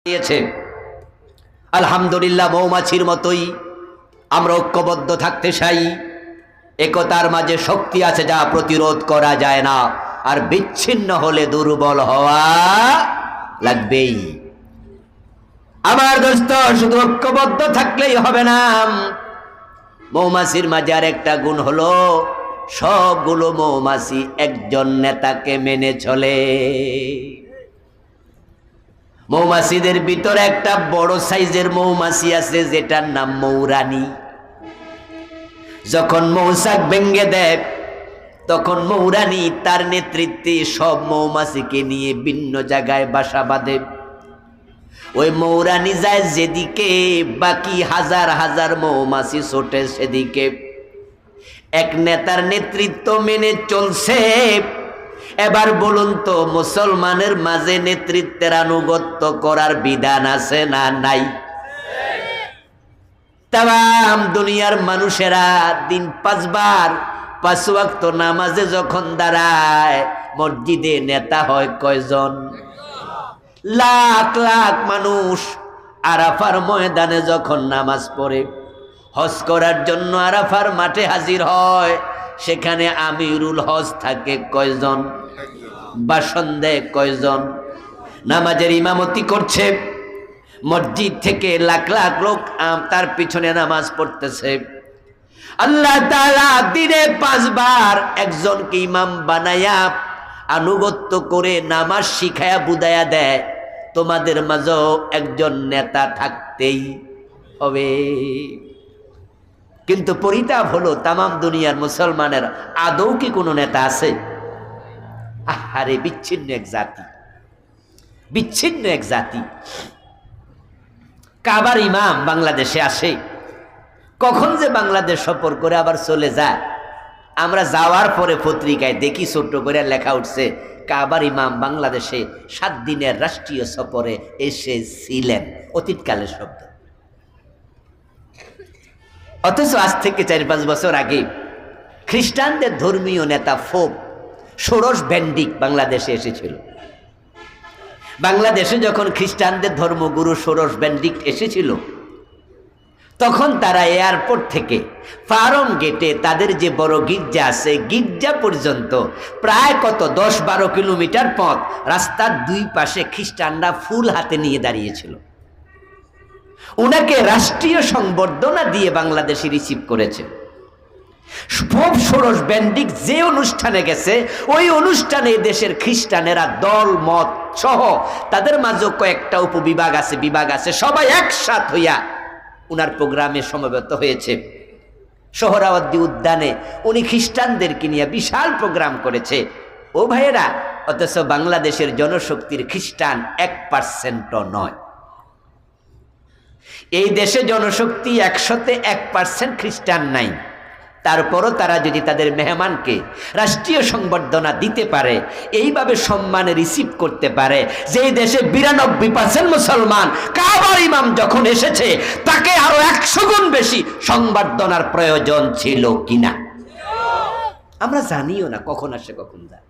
দিয়েছে। আলহামদুলিল্লাহ, মৌমাছির মতোই আমরা ঐক্যবদ্ধ থাকতে চাই। একতার মাঝে শক্তি আছে যা প্রতিরোধ করা যায় না, আর বিচ্ছিন্ন হলে দুর্বল হওয়া লাগবেই। আমার দোস্ত, শুধু ঐক্যবদ্ধ থাকলেই হবে না। মৌমাছির মাঝে আর একটা গুণ হলো, সবগুলো মৌমাছি একজন নেতাকে মেনে চলে। মৌমাছিদের ভিতরে একটা বড় সাইজের মৌমাছি আছে যেটার নাম মৌরানী। যখন মৌচাক ভেঙে দেয় তখন মৌরানী তার নেতৃত্বে সব মৌমাছিকে নিয়ে ভিন্ন জায়গায় বাসা বাঁধে। ওই মৌরানী যায় যেদিকে, বাকি হাজার হাজার মৌমাছি ছোটে সেদিকে। এক নেতার নেতৃত্ব মেনে চলছে। এবার বলুন তো, মুসলমানের মাঝে নেতৃত্বের আনুগত্য করার বিধান আছে না নাই? তাম দুনিয়ার মানুষেরা দিন 5 বার 5 ওয়াক্ত নামাজে যখন দাঁড়ায়, মসজিদে নেতা হয় কয়জন? লাখ লাখ মানুষ আরাফার ময়দানে যখন নামাজ পড়ে, হজ করার জন্য আরাফার মাঠে হাজির হয়, সেখানে আমিরুল হজ থাকে কয়জন? ভাষণ দেয় কয়জন? নামাজের ইমামতি করছে, মসজিদ থেকে লাখ লাখ লোক তার পিছনে নামাজ পড়তেছে। আল্লাহ তাআলা দিনে 5 বার একজনকে ইমাম বানায়া আনুগত্য করে নামাজ শিখায়া বুঝায়া দেয়, তোমাদের মাঝেও একজন নেতা থাকতেই হবে। কিন্তু পরিতাপ হলো, তামাম দুনিয়ার মুসলমানের আদৌ কি কোনো নেতা আছে? আহারে, বিচ্ছিন্ন এক জাতি, বিচ্ছিন্ন এক জাতি। কাবার ইমাম বাংলাদেশে আসে, কখন যে বাংলাদেশ সফর করে আবার চলে যায়। আমরা যাওয়ার পরে পত্রিকায় দেখি ছোট্ট করে লেখা উঠছে, কাবার ইমাম বাংলাদেশে 7 দিনের রাষ্ট্রীয় সফরে এসেছিলেন। অতীতকালের শব্দ। অথচ আজ থেকে 4-5 বছর আগে খ্রিস্টানদের ধর্মীয় নেতা পোপ ষোড়শ বেনেডিক্ট বাংলাদেশে এসেছিল। বাংলাদেশে যখন খ্রিস্টানদের ধর্মগুরু ষোড়শ বেনেডিক্ট এসেছিল, তখন তারা এয়ারপোর্ট থেকে ফার্ম গেটে তাদের যে বড় গির্জা আছে, গির্জা পর্যন্ত প্রায় কত 10-12 কিলোমিটার পথ, রাস্তার 2 পাশে খ্রিস্টানরা ফুল হাতে নিয়ে দাঁড়িয়েছিল। উনাকে রাষ্ট্রীয় সংবর্ধনা দিয়ে বাংলাদেশে রিসিভ করেছে। পোপ ষোড়শ বেনেডিক্ট যে অনুষ্ঠানে গেছে, ওই অনুষ্ঠানে দেশের খ্রিস্টানেরা দল মত সহ তাদের মাঝে কয়েকটা উপবিভাগ আছে, বিভাগ আছে, সবাই একসাথ হইয়া উনার প্রোগ্রামে সমবেত হয়েছে। সোহরাওয়ার্দী উদ্যানে উনি খ্রিস্টানদেরকে নিয়ে বিশাল প্রোগ্রাম করেছে। ও ভাইয়েরা, অথচ বাংলাদেশের জনশক্তির খ্রিস্টান 1% নয়। এই দেশে জনশক্তি 100-তে 1% খ্রিস্টান নাই। তারপরও তারা যদি তাদের মেহমানকে রাষ্ট্রীয় সংবর্ধনা দিতে পারে, এইভাবে সম্মানে রিসিভ করতে পারে, যেই দেশে 92% মুসলমান, কাবার ইমাম যখন এসেছে তাকে আরো 100 গুণ বেশি সংবর্ধনার প্রয়োজন ছিল কিনা? আমরা জানিও না কখন আসে কখন যায়।